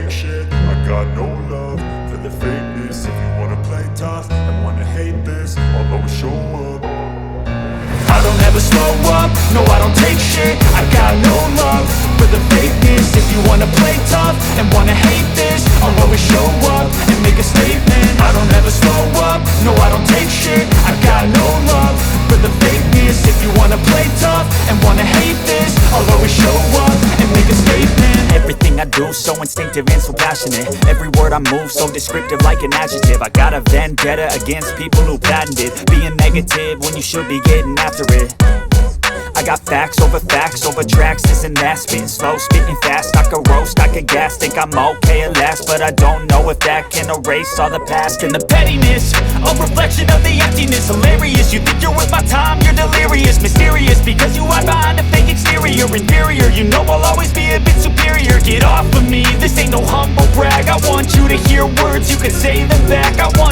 take shit. I got no love for the fakeness. If you wanna play tough and wanna hate this, I'll always show up. I don't ever slow up, no I don't take shit. I got no love for the fakeness. If you wanna play tough and wanna hate this, I'll always show up and make a statement. I don't ever slow up, no I don't take shit. I got no love for the fakeness. If you wanna play tough and wanna hate this, I'll always show up and make a statement. Everything I do so instinctive and so passionate. Every word I move so descriptive like an adjective. I got a vendetta against people who patented being negative when you should be getting after it. I got facts over tracks, this and that. Spitting slow, spitting fast, I could roast, I could gas. Think I'm okay at last, but I don't know if that can erase all the past. And the pettiness, a reflection of the emptiness. Hilarious, you think you're worth my time, you're delirious. Mysterious, because you hide behind a fake exterior. Inferior, you know I'll always be a bit superior. Get off of me, this ain't no humble brag. I want you to hear words, you can say them back. I want